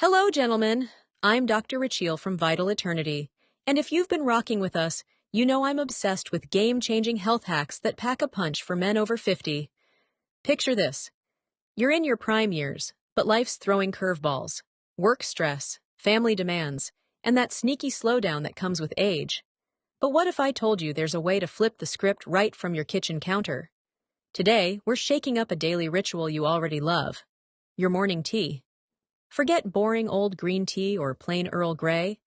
Hello, gentlemen. I'm Dr. Richeel from Vital Eternity, and if you've been rocking with us, you know I'm obsessed with game-changing health hacks that pack a punch for men over 50. Picture this. You're in your prime years, but life's throwing curveballs. Work stress, family demands, and that sneaky slowdown that comes with age. But what if I told you there's a way to flip the script right from your kitchen counter? Today, we're shaking up a daily ritual you already love. Your morning tea. Forget boring old green tea or plain Earl Grey.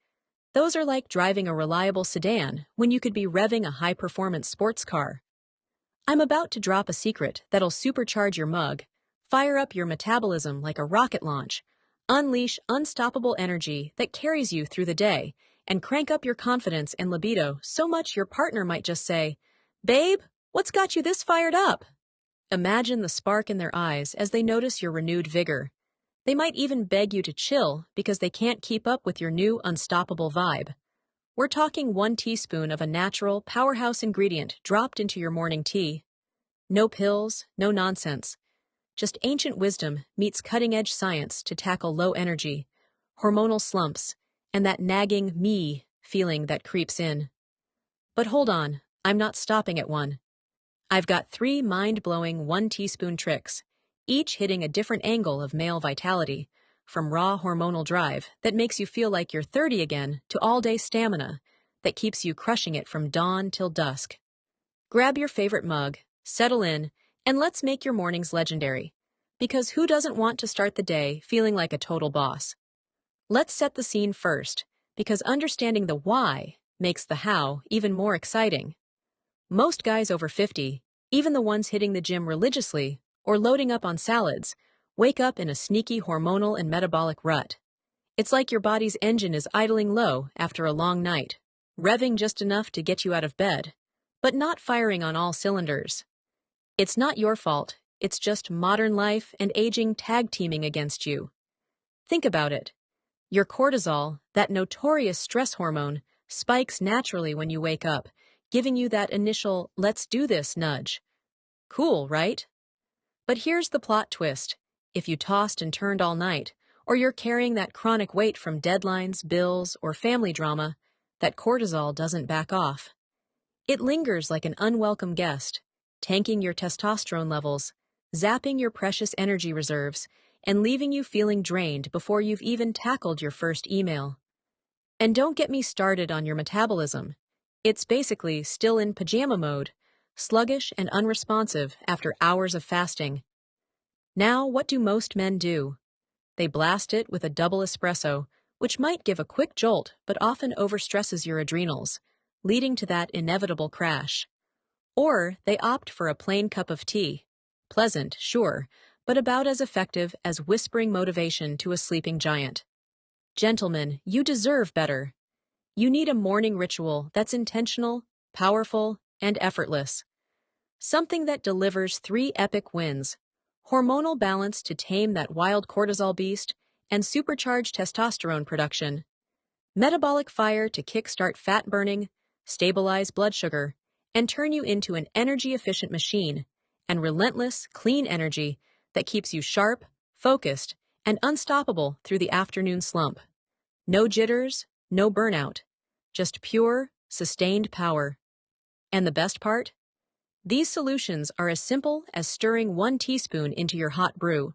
Those are like driving a reliable sedan when you could be revving a high-performance sports car. I'm about to drop a secret that'll supercharge your mug, fire up your metabolism like a rocket launch, unleash unstoppable energy that carries you through the day, and crank up your confidence and libido so much your partner might just say, "Babe, what's got you this fired up?" Imagine the spark in their eyes as they notice your renewed vigor. They might even beg you to chill because they can't keep up with your new unstoppable vibe. We're talking 1 teaspoon of a natural, powerhouse ingredient dropped into your morning tea. No pills, no nonsense. Just ancient wisdom meets cutting-edge science to tackle low energy, hormonal slumps, and that nagging me feeling that creeps in. But hold on, I'm not stopping at one. I've got 3 mind-blowing 1 teaspoon tricks, each hitting a different angle of male vitality, from raw hormonal drive that makes you feel like you're 30 again to all-day stamina that keeps you crushing it from dawn till dusk. Grab your favorite mug, settle in, and let's make your mornings legendary. Because who doesn't want to start the day feeling like a total boss? Let's set the scene first, because understanding the why makes the how even more exciting. Most guys over 50, even the ones hitting the gym religiously or loading up on salads, wake up in a sneaky hormonal and metabolic rut. It's like your body's engine is idling low after a long night, revving just enough to get you out of bed, but not firing on all cylinders. It's not your fault, it's just modern life and aging tag-teaming against you. Think about it. Your cortisol, that notorious stress hormone, spikes naturally when you wake up, giving you that initial "let's do this" nudge. Cool, right? But here's the plot twist. If you tossed and turned all night, or you're carrying that chronic weight from deadlines, bills, or family drama, that cortisol doesn't back off. It lingers like an unwelcome guest, tanking your testosterone levels, zapping your precious energy reserves, and leaving you feeling drained before you've even tackled your first email. And don't get me started on your metabolism. It's basically still in pajama mode, sluggish and unresponsive after hours of fasting. Now, what do most men do? They blast it with a double espresso, which might give a quick jolt but often overstresses your adrenals, leading to that inevitable crash. Or they opt for a plain cup of tea. Pleasant, sure, but about as effective as whispering motivation to a sleeping giant. Gentlemen, you deserve better. You need a morning ritual that's intentional, powerful, and effortless. Something that delivers 3 epic wins: hormonal balance to tame that wild cortisol beast, and supercharged testosterone production. Metabolic fire to kickstart fat burning, stabilize blood sugar, and turn you into an energy-efficient machine, and relentless, clean energy that keeps you sharp, focused, and unstoppable through the afternoon slump. No jitters, no burnout, just pure, sustained power. And the best part? These solutions are as simple as stirring 1 teaspoon into your hot brew.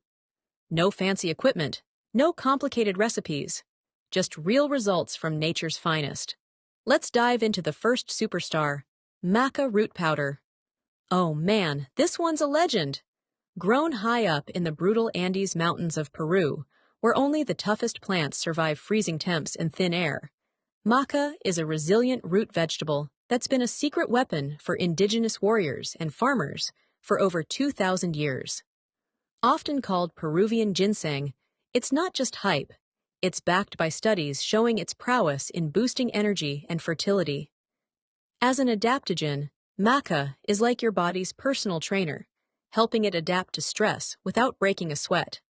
No fancy equipment, no complicated recipes, just real results from nature's finest. Let's dive into the first superstar, maca root powder. Oh man, this one's a legend. Grown high up in the brutal Andes Mountains of Peru, where only the toughest plants survive freezing temps and thin air, maca is a resilient root vegetable that's been a secret weapon for indigenous warriors and farmers for over 2,000 years. Often called Peruvian ginseng, it's not just hype, it's backed by studies showing its prowess in boosting energy and fertility. As an adaptogen, maca is like your body's personal trainer, helping it adapt to stress without breaking a sweat.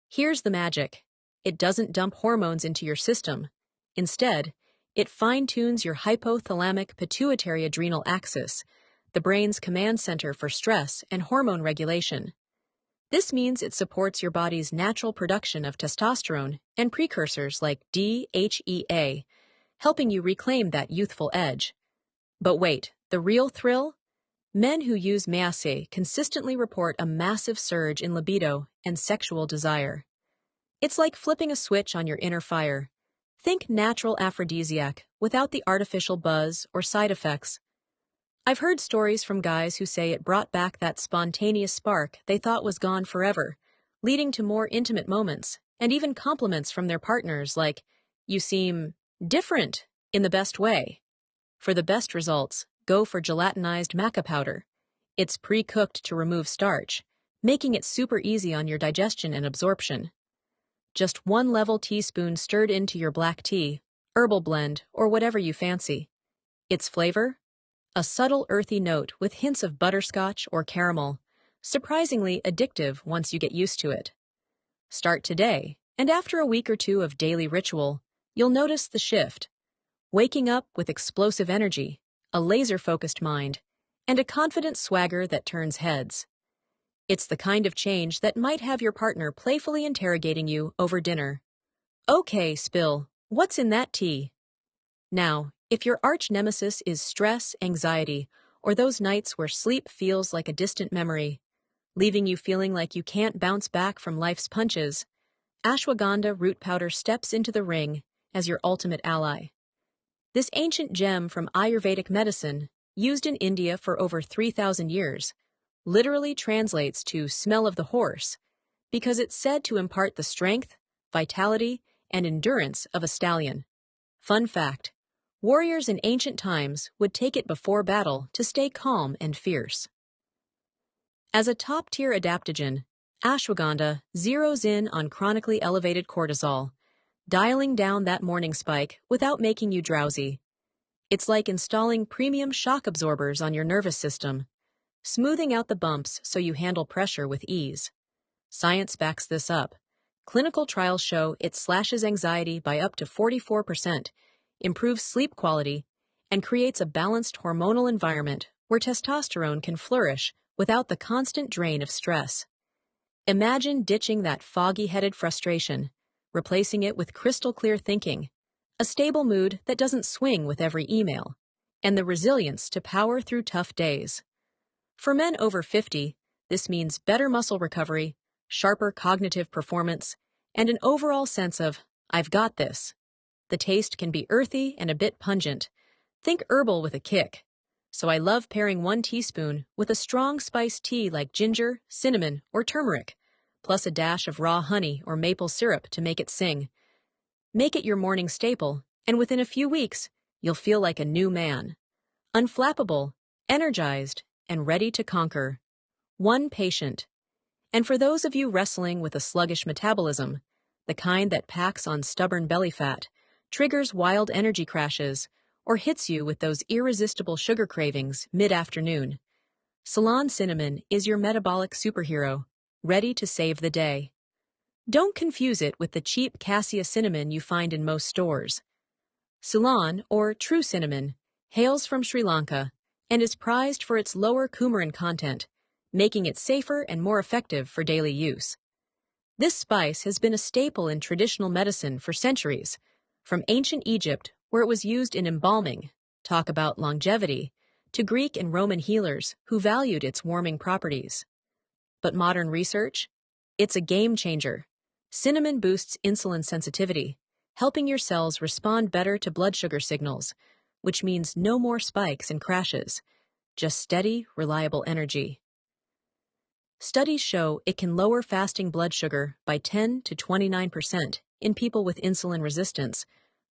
Here's the magic. It doesn't dump hormones into your system. Instead, it fine-tunes your hypothalamic pituitary adrenal axis, the brain's command center for stress and hormone regulation. This means it supports your body's natural production of testosterone and precursors like DHEA, helping you reclaim that youthful edge. But wait, the real thrill? Men who use Meace consistently report a massive surge in libido and sexual desire. It's like flipping a switch on your inner fire. Think natural aphrodisiac without the artificial buzz or side effects. I've heard stories from guys who say it brought back that spontaneous spark they thought was gone forever, leading to more intimate moments and even compliments from their partners like, "You seem different in the best way." For the best results, go for gelatinized maca powder. It's pre-cooked to remove starch, making it super easy on your digestion and absorption. Just 1 teaspoon stirred into your black tea, herbal blend, or whatever you fancy. Its flavor? A subtle earthy note with hints of butterscotch or caramel, surprisingly addictive once you get used to it. Start today, and after a week or two of daily ritual, you'll notice the shift. Waking up with explosive energy, a laser-focused mind, and a confident swagger that turns heads. It's the kind of change that might have your partner playfully interrogating you over dinner. "Okay, Spill, what's in that tea?" Now, if your arch nemesis is stress, anxiety, or those nights where sleep feels like a distant memory, leaving you feeling like you can't bounce back from life's punches, ashwagandha root powder steps into the ring as your ultimate ally. This ancient gem from Ayurvedic medicine, used in India for over 3,000 years, literally translates to smell of the horse because it's said to impart the strength, vitality, and endurance of a stallion. Fun fact: warriors in ancient times would take it before battle to stay calm and fierce. As a top-tier adaptogen, ashwagandha zeroes in on chronically elevated cortisol, dialing down that morning spike without making you drowsy. It's like installing premium shock absorbers on your nervous system, smoothing out the bumps so you handle pressure with ease. Science backs this up. Clinical trials show it slashes anxiety by up to 44%, improves sleep quality, and creates a balanced hormonal environment where testosterone can flourish without the constant drain of stress. Imagine ditching that foggy-headed frustration, replacing it with crystal-clear thinking, a stable mood that doesn't swing with every email, and the resilience to power through tough days. For men over 50, this means better muscle recovery, sharper cognitive performance, and an overall sense of, "I've got this." The taste can be earthy and a bit pungent. Think herbal with a kick. So I love pairing 1 teaspoon with a strong spiced tea like ginger, cinnamon, or turmeric, plus a dash of raw honey or maple syrup to make it sing. Make it your morning staple, and within a few weeks, you'll feel like a new man. Unflappable, energized, and ready to conquer. One patient. And for those of you wrestling with a sluggish metabolism, the kind that packs on stubborn belly fat, triggers wild energy crashes, or hits you with those irresistible sugar cravings mid-afternoon, Ceylon cinnamon is your metabolic superhero, ready to save the day. Don't confuse it with the cheap cassia cinnamon you find in most stores. Ceylon, or true cinnamon, hails from Sri Lanka and is prized for its lower coumarin content, making it safer and more effective for daily use. This spice has been a staple in traditional medicine for centuries, from ancient Egypt, where it was used in embalming, talk about longevity, to Greek and Roman healers who valued its warming properties. But modern research? It's a game changer. Cinnamon boosts insulin sensitivity, helping your cells respond better to blood sugar signals, which means no more spikes and crashes, just steady, reliable energy. Studies show it can lower fasting blood sugar by 10 to 29% in people with insulin resistance,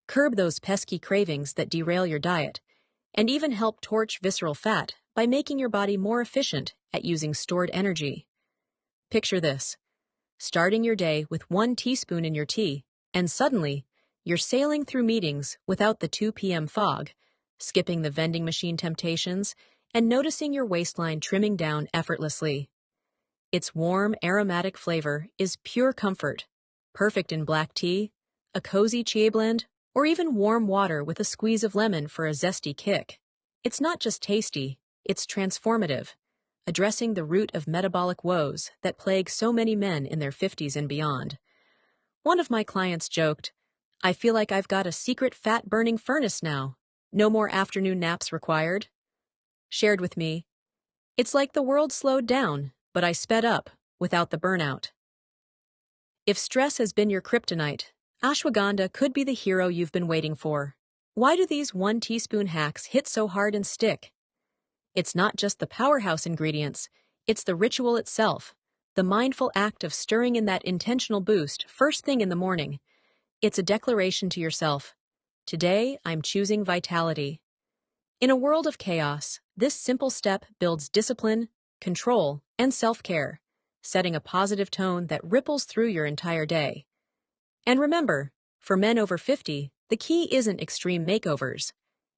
curb those pesky cravings that derail your diet, and even help torch visceral fat by making your body more efficient at using stored energy. Picture this: starting your day with 1 teaspoon in your tea, and suddenly, you're sailing through meetings without the 2 p.m. fog, skipping the vending machine temptations, and noticing your waistline trimming down effortlessly. Its warm, aromatic flavor is pure comfort, perfect in black tea, a cozy chia blend, or even warm water with a squeeze of lemon for a zesty kick. It's not just tasty, it's transformative. addressing the root of metabolic woes that plague so many men in their 50s and beyond. One of my clients joked, "I feel like I've got a secret fat-burning furnace now. No more afternoon naps required." Shared with me, "It's like the world slowed down, but I sped up, without the burnout." If stress has been your kryptonite, ashwagandha could be the hero you've been waiting for. Why do these 1 teaspoon hacks hit so hard and stick? It's not just the powerhouse ingredients, it's the ritual itself, the mindful act of stirring in that intentional boost first thing in the morning. It's a declaration to yourself. Today, I'm choosing vitality. In a world of chaos, this simple step builds discipline, control, and self-care, setting a positive tone that ripples through your entire day. And remember, for men over 50, the key isn't extreme makeovers.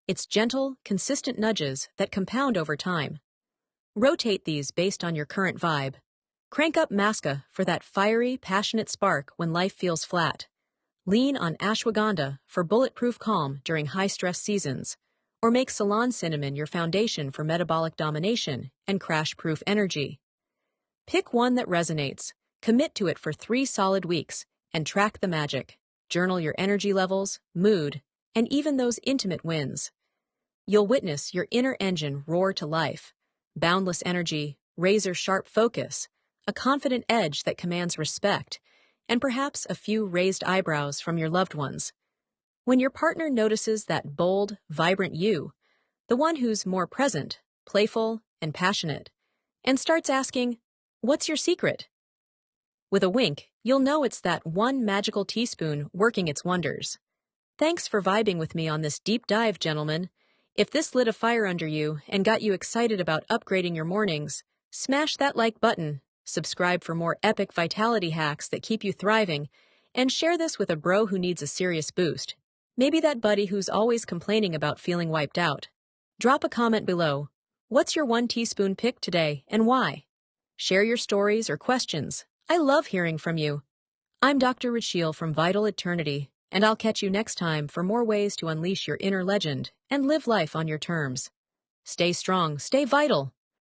It's gentle, consistent nudges that compound over time. Rotate these based on your current vibe. Crank up Maska for that fiery, passionate spark when life feels flat. Lean on ashwagandha for bulletproof calm during high-stress seasons. Or make Ceylon cinnamon your foundation for metabolic domination and crash-proof energy. Pick one that resonates, commit to it for 3 solid weeks, and track the magic. Journal your energy levels, mood, and even those intimate wins. You'll witness your inner engine roar to life. Boundless energy, razor-sharp focus, a confident edge that commands respect, and perhaps a few raised eyebrows from your loved ones. When your partner notices that bold, vibrant you, the one who's more present, playful, and passionate, and starts asking, "What's your secret?" With a wink, you'll know it's that 1 magical teaspoon working its wonders. Thanks for vibing with me on this deep dive, gentlemen. If this lit a fire under you and got you excited about upgrading your mornings, smash that like button, subscribe for more epic vitality hacks that keep you thriving, and share this with a bro who needs a serious boost. Maybe that buddy who's always complaining about feeling wiped out. Drop a comment below. What's your 1 teaspoon pick today and why? Share your stories or questions. I love hearing from you. I'm Dr. Rachel from Vital Eternity, and I'll catch you next time for more ways to unleash your inner legend and live life on your terms. Stay strong, stay vital.